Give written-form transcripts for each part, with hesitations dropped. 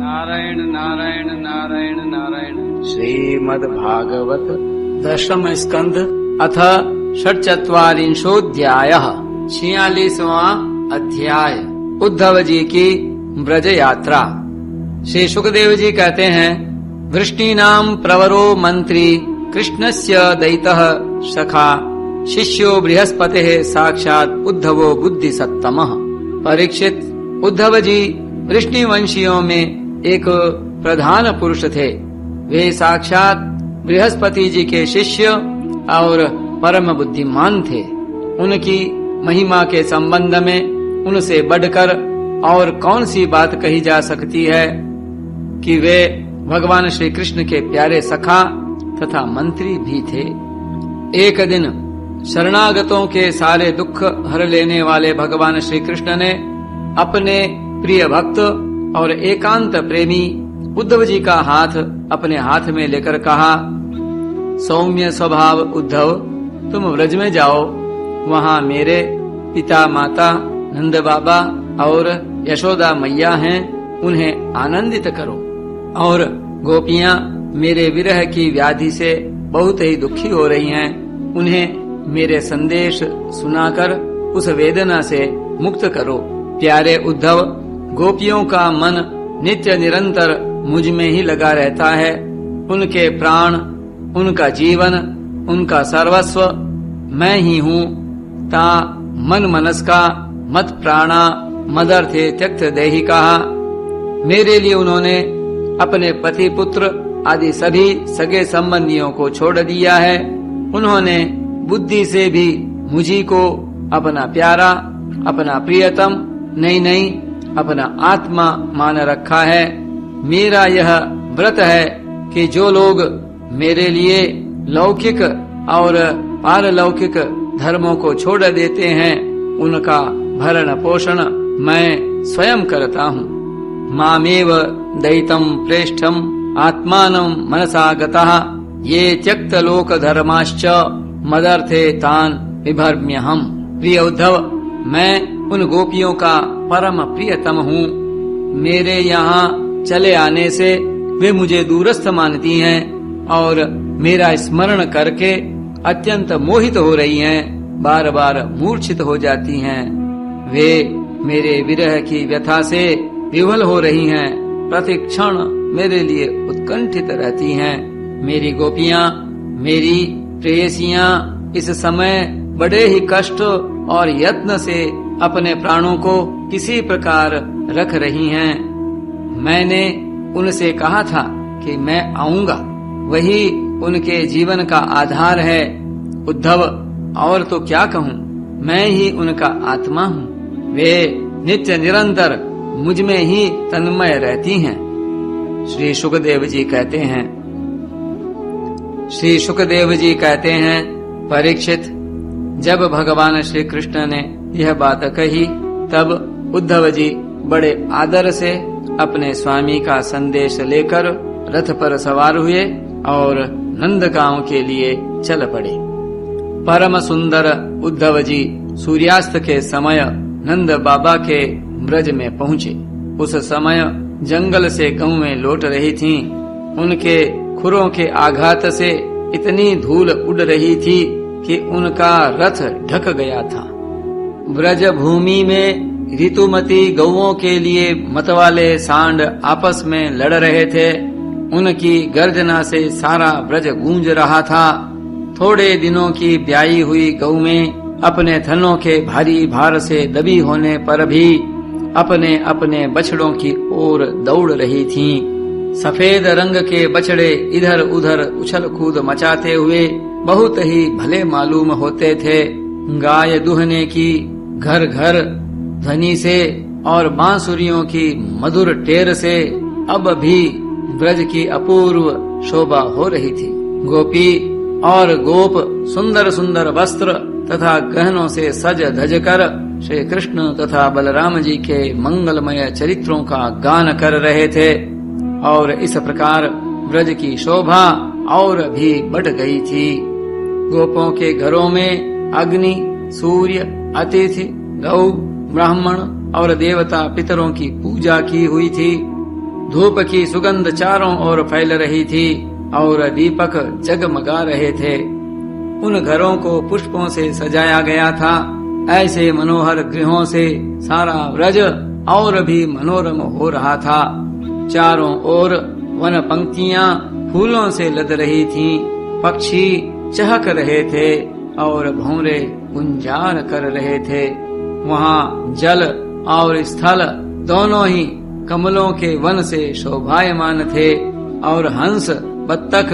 नारायण नारायण नारायण नारायण। श्रीमद्भागवत दशम स्कंध अथ षट्चत्वारिंशोऽध्यायः 46वां अध्याय। उद्धव जी की ब्रज यात्रा। श्री सुखदेव जी कहते हैं, वृष्णीनां प्रवरो मंत्री कृष्णस्य दयितः सखा शिष्यो बृहस्पतेः साक्षात् उद्धवो बुद्धिसत्तमः। परीक्षित, उद्धव जी वृष्णि वंशियों में एक प्रधान पुरुष थे। वे साक्षात बृहस्पति जी के शिष्य और परम बुद्धिमान थे। उनकी महिमा के संबंध में उनसे बढ़कर और कौन सी बात कही जा सकती है कि वे भगवान श्री कृष्ण के प्यारे सखा तथा मंत्री भी थे। एक दिन शरणागतों के सारे दुख हर लेने वाले भगवान श्री कृष्ण ने अपने प्रिय भक्त और एकांत प्रेमी उद्धव जी का हाथ अपने हाथ में लेकर कहा, सौम्य स्वभाव उद्धव, तुम व्रज में जाओ। वहाँ मेरे पिता माता नंद बाबा और यशोदा मैया हैं, उन्हें आनंदित करो। और गोपियाँ मेरे विरह की व्याधि से बहुत ही दुखी हो रही हैं, उन्हें मेरे संदेश सुनाकर उस वेदना से मुक्त करो। प्यारे उद्धव, गोपियों का मन नित्य निरंतर मुझ में ही लगा रहता है। उनके प्राण, उनका जीवन, उनका सर्वस्व मैं ही हूँ। ता मन मनस्का मत प्राणा मदर्थे त्यक्त देहि कहा। मेरे लिए उन्होंने अपने पति पुत्र आदि सभी सगे संबंधियों को छोड़ दिया है। उन्होंने बुद्धि से भी मुझी को अपना प्यारा, अपना प्रियतम नहीं अपना आत्मा मान रखा है। मेरा यह व्रत है कि जो लोग मेरे लिए लौकिक और पारलौकिक धर्मों को छोड़ देते हैं, उनका भरण पोषण मैं स्वयं करता हूँ। मामेव दयितं प्रेष्ठम आत्मानं मनसा गतः ये त्यक्त लोक धर्माश्च मदर्थे तान विभर्म्यहम्। प्रिय उद्धव, मैं उन गोपियों का परम प्रियतम हूँ। मेरे यहाँ चले आने से वे मुझे दूरस्थ मानती हैं और मेरा स्मरण करके अत्यंत मोहित हो रही हैं, बार बार मूर्छित हो जाती हैं। वे मेरे विरह की व्यथा से विवल हो रही हैं, प्रतिक्षण मेरे लिए उत्कंठित रहती हैं। मेरी गोपियाँ, मेरी प्रेयसियाँ इस समय बड़े ही कष्ट और यत्न से अपने प्राणों को किसी प्रकार रख रही हैं। मैंने उनसे कहा था कि मैं आऊंगा, वही उनके जीवन का आधार है। उद्धव, और तो क्या कहूँ, मैं ही उनका आत्मा हूँ। वे नित्य निरंतर मुझ में ही तन्मय रहती हैं। श्री सुखदेव जी कहते हैं, परीक्षित, जब भगवान श्री कृष्ण ने यह बात कही तब उद्धव जी बड़े आदर से अपने स्वामी का संदेश लेकर रथ पर सवार हुए और नंदगांव के लिए चल पड़े। परम सुंदर उद्धव जी सूर्यास्त के समय नंद बाबा के ब्रज में पहुँचे। उस समय जंगल से गौएं लौट रही थीं। उनके खुरों के आघात से इतनी धूल उड़ रही थी कि उनका रथ ढक गया था। ब्रज भूमि में ऋतुमती गौओं के लिए मतवाले सांड आपस में लड़ रहे थे। उनकी गर्जना से सारा ब्रज गूंज रहा था। थोड़े दिनों की ब्याई हुई गौएं अपने थनों के भारी भार से दबी होने पर भी अपने अपने बछड़ों की ओर दौड़ रही थीं। सफेद रंग के बछड़े इधर उधर उछल कूद मचाते हुए बहुत ही भले मालूम होते थे। गाय दुहने की घर घर ध्वनि से और बांसुरियों की मधुर टेर से अब भी ब्रज की अपूर्व शोभा हो रही थी। गोपी और गोप सुंदर सुंदर वस्त्र तथा गहनों से सज धज कर श्री कृष्ण तथा बलराम जी के मंगलमय चरित्रों का गान कर रहे थे और इस प्रकार ब्रज की शोभा और भी बढ़ गई थी। गोपों के घरों में अग्नि, सूर्य, अतिथि, गौ, ब्राह्मण और देवता पितरों की पूजा की हुई थी। धूप की सुगंध चारों ओर फैल रही थी और दीपक जगमगा रहे थे। उन घरों को पुष्पों से सजाया गया था। ऐसे मनोहर गृहों से सारा व्रज और भी मनोरम हो रहा था। चारों ओर वन पंक्तियां फूलों से लद रही थीं। पक्षी चहक रहे थे और भौरे गुंजार कर रहे थे। वहाँ जल और स्थल दोनों ही कमलों के वन से शोभायमान थे और हंस बत्तख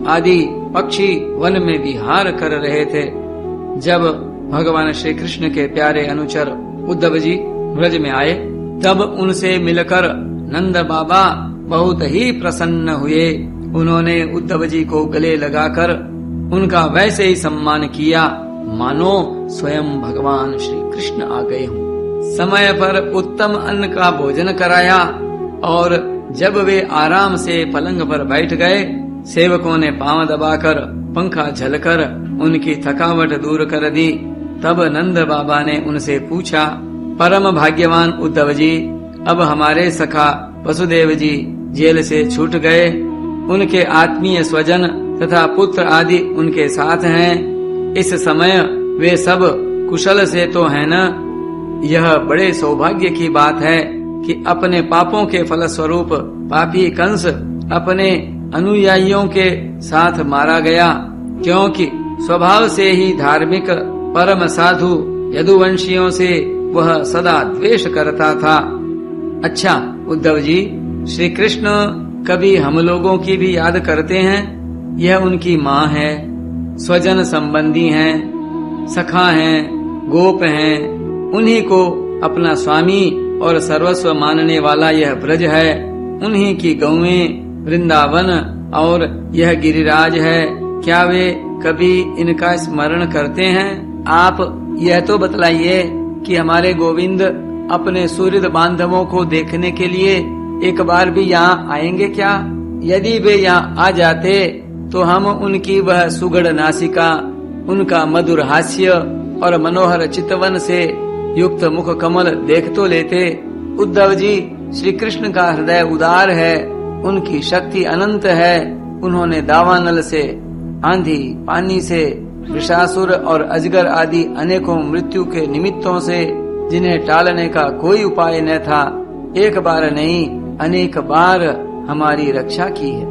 आदि पक्षी वन में विहार कर रहे थे। जब भगवान श्री कृष्ण के प्यारे अनुचर उद्धव जी ब्रज में आए, तब उनसे मिलकर नंद बाबा बहुत ही प्रसन्न हुए। उन्होंने उद्धव जी को गले लगाकर उनका वैसे ही सम्मान किया मानो स्वयं भगवान श्री कृष्ण आ गए हों। समय पर उत्तम अन्न का भोजन कराया और जब वे आराम से पलंग पर बैठ गए, सेवकों ने पांव दबाकर पंखा झलकर उनकी थकावट दूर कर दी। तब नंद बाबा ने उनसे पूछा, परम भाग्यवान उद्धव जी, अब हमारे सखा वसुदेव जी जेल से छूट गए। उनके आत्मीय स्वजन तथा पुत्र आदि उनके साथ हैं। इस समय वे सब कुशल से तो है न? यह बड़े सौभाग्य की बात है कि अपने पापों के फलस्वरूप पापी कंस अपने अनुयायियों के साथ मारा गया, क्योंकि स्वभाव से ही धार्मिक परम साधु यदुवंशियों से वह सदा द्वेष करता था। अच्छा उद्धव जी, श्री कृष्ण कभी हम लोगों की भी याद करते हैं? यह उनकी माँ है, स्वजन संबंधी हैं, सखा हैं, गोप हैं। उन्हीं को अपना स्वामी और सर्वस्व मानने वाला यह ब्रज है। उन्हीं की गौएं वृंदावन और यह गिरिराज है। क्या वे कभी इनका स्मरण करते हैं? आप यह तो बतलाइए कि हमारे गोविंद अपने सुहृद बांधवों को देखने के लिए एक बार भी यहाँ आएंगे क्या? यदि वे यहाँ आ जाते तो हम उनकी वह सुगढ़ नासिका, उनका मधुर हास्य और मनोहर चितवन से युक्त मुख कमल देख तो लेते। उद्धव जी, श्री कृष्ण का हृदय उदार है, उनकी शक्ति अनंत है। उन्होंने दावानल से, आंधी पानी से, वृषासुर और अजगर आदि अनेकों मृत्यु के निमित्तों से, जिन्हें टालने का कोई उपाय न था, एक बार नहीं अनेक बार हमारी रक्षा की है।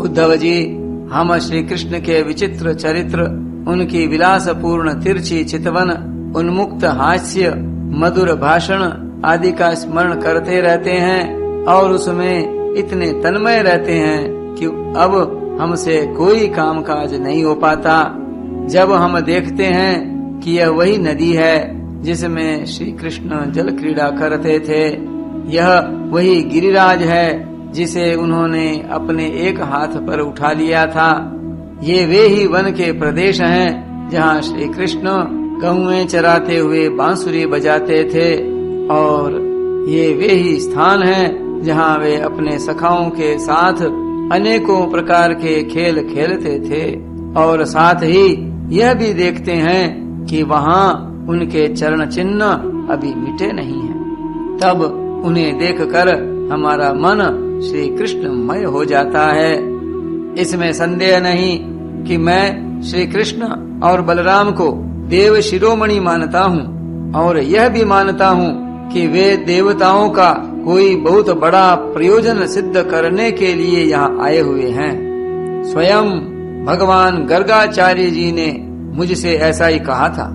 उद्धव जी, हम श्री कृष्ण के विचित्र चरित्र, उनकी विलासपूर्ण तिरछी चितवन, उन्मुक्त हास्य, मधुर भाषण आदि का स्मरण करते रहते हैं और उसमें इतने तन्मय रहते हैं कि अब हमसे कोई कामकाज नहीं हो पाता। जब हम देखते हैं कि यह वही नदी है जिसमें श्री कृष्ण जल क्रीड़ा करते थे, यह वही गिरिराज है जिसे उन्होंने अपने एक हाथ पर उठा लिया था, ये वे ही वन के प्रदेश हैं जहाँ श्री कृष्ण गौएं चराते हुए बांसुरी बजाते थे, और ये वे ही स्थान हैं जहाँ वे अपने सखाओं के साथ अनेकों प्रकार के खेल खेलते थे, और साथ ही यह भी देखते हैं कि वहाँ उनके चरण चिन्ह अभी मिटे नहीं हैं। तब उन्हें देखकर हमारा मन श्री कृष्णमय हो जाता है। इसमें संदेह नहीं कि मैं श्री कृष्ण और बलराम को देव शिरोमणि मानता हूँ, और यह भी मानता हूँ कि वे देवताओं का कोई बहुत बड़ा प्रयोजन सिद्ध करने के लिए यहाँ आए हुए हैं। स्वयं भगवान गर्गाचार्य जी ने मुझसे ऐसा ही कहा था।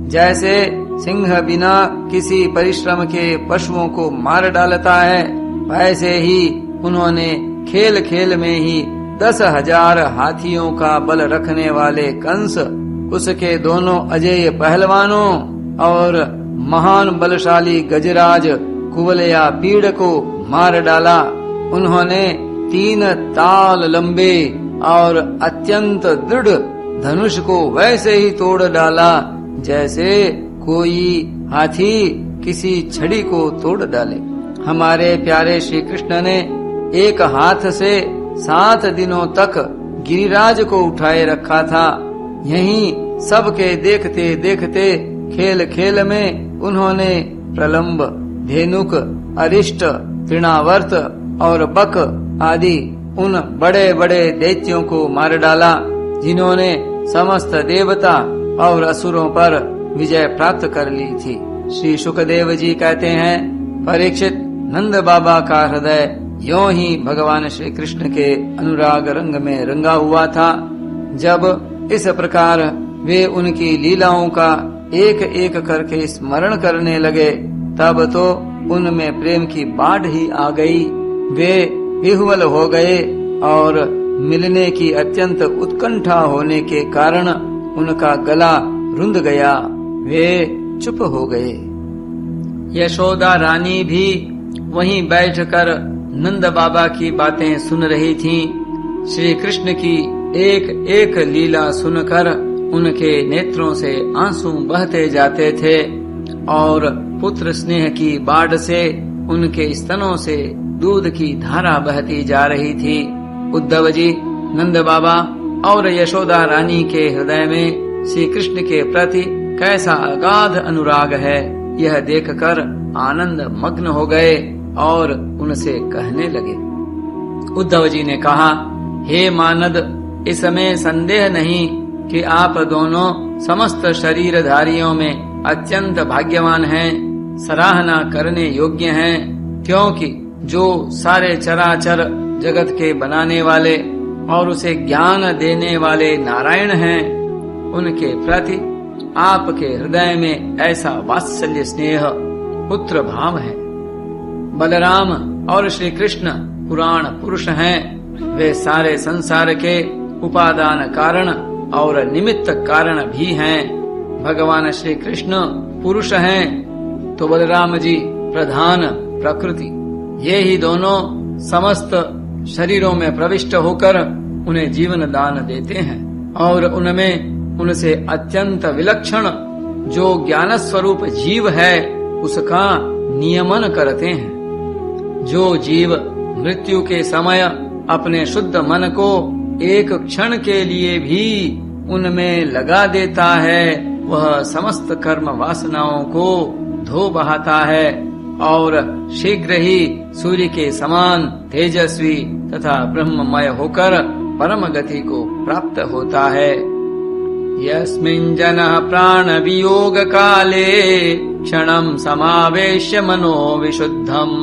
जैसे सिंह बिना किसी परिश्रम के पशुओं को मार डालता है, वैसे ही उन्होंने खेल खेल में ही 10,000 हाथियों का बल रखने वाले कंस, उसके दोनों अजेय पहलवानों और महान बलशाली गजराज कुवलया पीड़ को मार डाला। उन्होंने 3 ताल लंबे और अत्यंत दृढ़ धनुष को वैसे ही तोड़ डाला जैसे कोई हाथी किसी छड़ी को तोड़ डाले। हमारे प्यारे श्री कृष्ण ने एक हाथ से 7 दिनों तक गिरिराज को उठाए रखा था। यहीं सबके देखते देखते खेल खेल में उन्होंने प्रलंब, धेनुक, अरिष्ट, तृणावर्त और बक आदि उन बड़े बड़े दैत्यों को मार डाला, जिन्होंने समस्त देवता और असुरों पर विजय प्राप्त कर ली थी। श्री शुकदेव जी कहते हैं, परीक्षित, नंद बाबा का हृदय यों ही भगवान श्री कृष्ण के अनुराग रंग में रंगा हुआ था। जब इस प्रकार वे उनकी लीलाओं का एक एक करके स्मरण करने लगे, तब तो उनमें प्रेम की बाढ़ ही आ गई। वे विह्वल हो गए और मिलने की अत्यंत उत्कंठा होने के कारण उनका गला रुंध गया। वे चुप हो गए। यशोदा रानी भी वहीं बैठकर नंद बाबा की बातें सुन रही थीं। श्री कृष्ण की एक एक लीला सुनकर उनके नेत्रों से आंसू बहते जाते थे और पुत्र स्नेह की बाढ़ से उनके स्तनों से दूध की धारा बहती जा रही थी। उद्धव जी, नंद बाबा और यशोदा रानी के हृदय में श्री कृष्ण के प्रति कैसा अगाध अनुराग है, यह देखकर आनंद मग्न हो गए और उनसे कहने लगे। उद्धव जी ने कहा, हे मानद, इसमें संदेह नहीं कि आप दोनों समस्त शरीरधारियों में अत्यंत भाग्यवान हैं, सराहना करने योग्य हैं, क्योंकि जो सारे चराचर जगत के बनाने वाले और उसे ज्ञान देने वाले नारायण हैं, उनके प्रति आपके हृदय में ऐसा वात्सल्य स्नेह पुत्र भाव है। बलराम और श्री कृष्ण पुराण पुरुष हैं। वे सारे संसार के उपादान कारण और निमित्त कारण भी हैं। भगवान श्री कृष्ण पुरुष हैं तो बलराम जी प्रधान प्रकृति। ये ही दोनों समस्त शरीरों में प्रविष्ट होकर उन्हें जीवन दान देते हैं और उनमें उनसे अत्यंत विलक्षण जो ज्ञान स्वरूप जीव है उसका नियमन करते हैं। जो जीव मृत्यु के समय अपने शुद्ध मन को एक क्षण के लिए भी उनमें लगा देता है, वह समस्त कर्म वासनाओं को धो बहाता है और शीघ्र ही सूर्य के समान तेजस्वी तथा ब्रह्ममय होकर परम गति को प्राप्त होता है। यस्मिन् जनः प्राण वियोग काले क्षणं समावेश्य मनो विशुद्धम्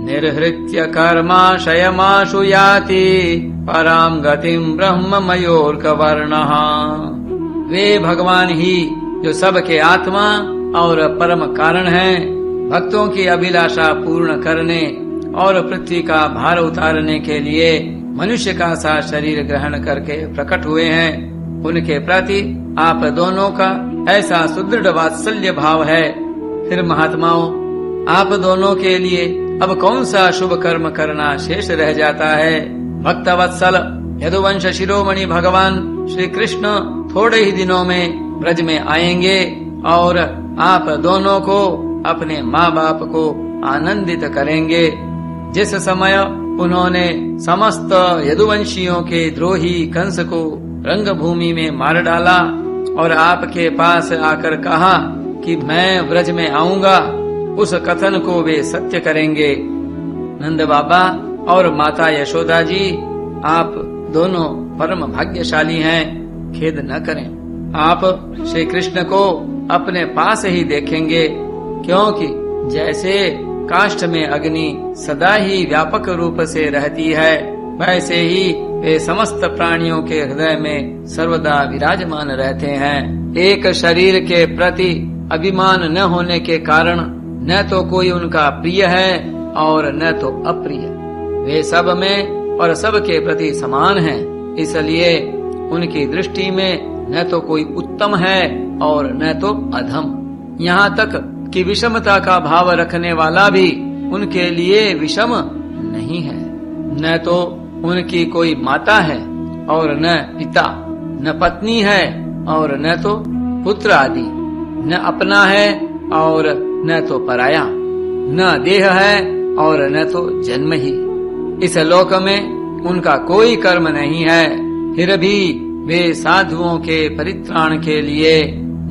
निर्हृत्य कर्माशयमाशु याति पराम गतिम ब्रह्ममयोर्कवर्णः। वे भगवान ही जो सबके आत्मा और परम कारण हैं, भक्तों की अभिलाषा पूर्ण करने और पृथ्वी का भार उतारने के लिए मनुष्य का सा शरीर ग्रहण करके प्रकट हुए हैं, उनके प्रति आप दोनों का ऐसा सुदृढ़ वात्सल्य भाव है। फिर महात्माओं, आप दोनों के लिए अब कौन सा शुभ कर्म करना शेष रह जाता है। भक्त वत्सल यदुवंश शिरोमणि भगवान श्री कृष्ण थोड़े ही दिनों में ब्रज में आएंगे और आप दोनों को अपने माँ बाप को आनंदित करेंगे। जिस समय उन्होंने समस्त यदुवंशियों के द्रोही कंस को रंगभूमि में मार डाला और आपके पास आकर कहा कि मैं ब्रज में आऊंगा, उस कथन को वे सत्य करेंगे। नंद बाबा और माता यशोदा जी, आप दोनों परम भाग्यशाली हैं, खेद न करें। आप श्री कृष्ण को अपने पास ही देखेंगे, क्योंकि जैसे काष्ठ में अग्नि सदा ही व्यापक रूप से रहती है, वैसे ही वे समस्त प्राणियों के हृदय में सर्वदा विराजमान रहते हैं। एक शरीर के प्रति अभिमान न होने के कारण न तो कोई उनका प्रिय है और न तो अप्रिय। वे सब में और सब के प्रति समान हैं, इसलिए उनकी दृष्टि में न तो कोई उत्तम है और न तो अधम। यहाँ तक कि विषमता का भाव रखने वाला भी उनके लिए विषम नहीं है। न तो उनकी कोई माता है और न पिता, न पत्नी है और न तो पुत्र आदि, न अपना है और न तो पराया, न देह है और न तो जन्म ही। इस लोक में उनका कोई कर्म नहीं है, फिर भी वे साधुओं के परित्राण के लिए,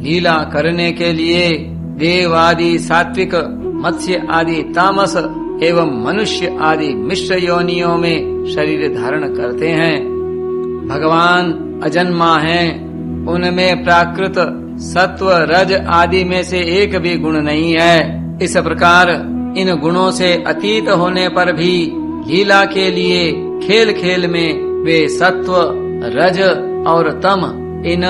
लीला करने के लिए देव आदि सात्विक, मत्स्य आदि तामस एवं मनुष्य आदि मिश्र योनियों में शरीर धारण करते हैं। भगवान अजन्मा हैं, उनमें प्राकृत सत्व रज आदि में से एक भी गुण नहीं है। इस प्रकार इन गुणों से अतीत होने पर भी लीला के लिए खेल खेल में वे सत्व रज और तम इन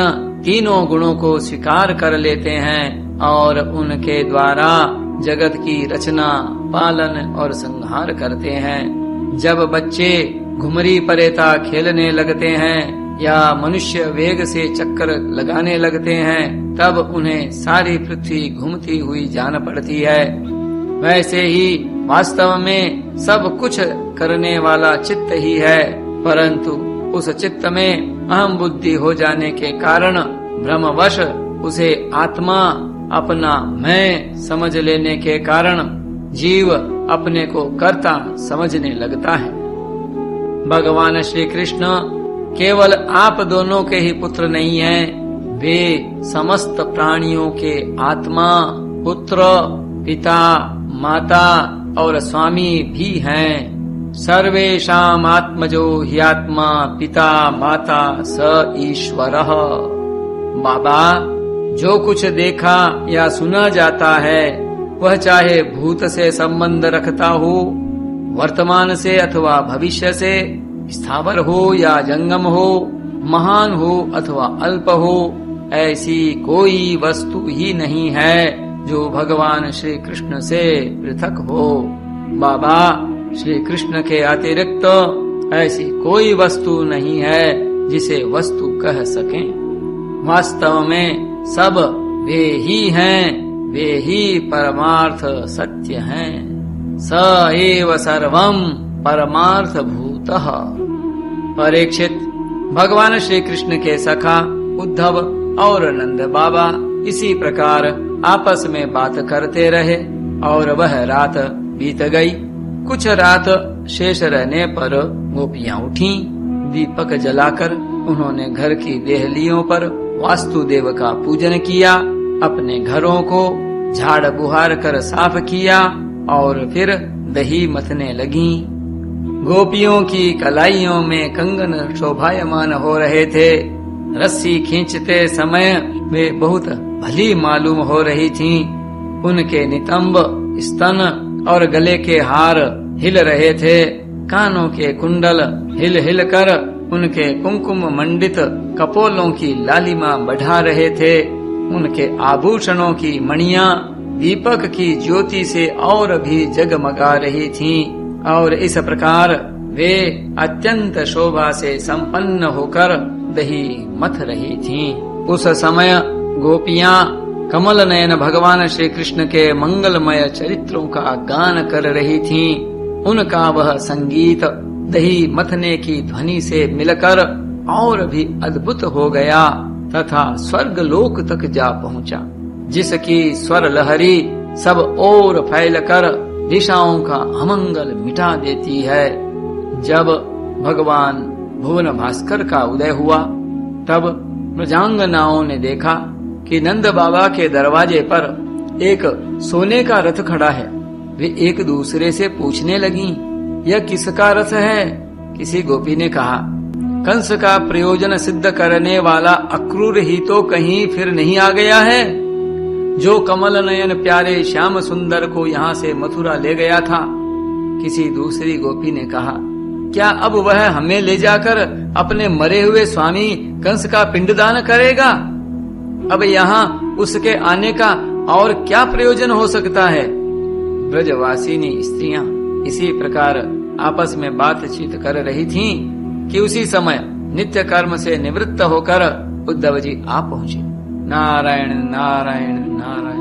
तीनों गुणों को स्वीकार कर लेते हैं और उनके द्वारा जगत की रचना, पालन और संहार करते हैं। जब बच्चे घुमरी परेता खेलने लगते हैं या मनुष्य वेग से चक्कर लगाने लगते हैं, तब उन्हें सारी पृथ्वी घूमती हुई जान पड़ती है। वैसे ही वास्तव में सब कुछ करने वाला चित्त ही है, परंतु उस चित्त में अहम बुद्धि हो जाने के कारण भ्रमवश उसे आत्मा अपना मैं समझ लेने के कारण जीव अपने को कर्ता समझने लगता है। भगवान श्री कृष्ण केवल आप दोनों के ही पुत्र नहीं हैं, वे समस्त प्राणियों के आत्मा, पुत्र, पिता, माता और स्वामी भी हैं। सर्वेषाम् आत्मजो हि आत्मा पिता माता स ईश्वरः। बाबा, जो कुछ देखा या सुना जाता है वह चाहे भूत से संबंध रखता हो, वर्तमान से अथवा भविष्य से, स्थावर हो या जंगम हो, महान हो अथवा अल्प हो, ऐसी कोई वस्तु ही नहीं है जो भगवान श्री कृष्ण से पृथक हो। बाबा, श्री कृष्ण के अतिरिक्त ऐसी कोई वस्तु नहीं है जिसे वस्तु कह सकें। वास्तव में सब वे ही हैं, वे ही परमार्थ सत्य हैं। स एव सर्वम परमार्थ भूतः। परीक्षित, भगवान श्री कृष्ण के सखा उद्धव और नंद बाबा इसी प्रकार आपस में बात करते रहे और वह रात बीत गई। कुछ रात शेष रहने पर गोपियां उठीं। दीपक जलाकर उन्होंने घर की देहलियों पर वास्तुदेव का पूजन किया, अपने घरों को झाड़ बुहार कर साफ किया और फिर दही मथने लगीं। गोपियों की कलाइयों में कंगन शोभायमान हो रहे थे। रस्सी खींचते समय वे बहुत भली मालूम हो रही थीं। उनके नितंब, स्तन और गले के हार हिल रहे थे। कानों के कुंडल हिल हिल कर उनके कुमकुम मंडित कपोलों की लालिमा बढ़ा रहे थे। उनके आभूषणों की मणियां दीपक की ज्योति से और भी जगमगा रही थीं और इस प्रकार वे अत्यंत शोभा से संपन्न होकर दही मथ रही थीं। उस समय गोपियां कमल नयन भगवान श्री कृष्ण के मंगलमय चरित्रों का गान कर रही थीं। उनका वह संगीत दही मथने की ध्वनि से मिलकर और भी अद्भुत हो गया तथा स्वर्ग लोक तक जा पहुंचा, जिसकी स्वर लहरी सब ओर फैलकर दिशाओं का अमंगल मिटा देती है। जब भगवान भुवन भास्कर का उदय हुआ, तब प्रजांगनाओं ने देखा कि नंद बाबा के दरवाजे पर एक सोने का रथ खड़ा है। वे एक दूसरे से पूछने लगीं, यह किसका रथ है? किसी गोपी ने कहा, कंस का प्रयोजन सिद्ध करने वाला अक्रूर ही तो कहीं फिर नहीं आ गया है, जो कमल नयन प्यारे श्याम सुंदर को यहाँ से मथुरा ले गया था। किसी दूसरी गोपी ने कहा, क्या अब वह हमें ले जाकर अपने मरे हुए स्वामी कंस का पिंडदान करेगा? अब यहाँ उसके आने का और क्या प्रयोजन हो सकता है? ब्रजवासिनी स्त्रियां इसी प्रकार आपस में बातचीत कर रही थीं कि उसी समय नित्य कर्म से निवृत्त होकर उद्धव जी आ पहुंचे। नारायण नारायण नारायण।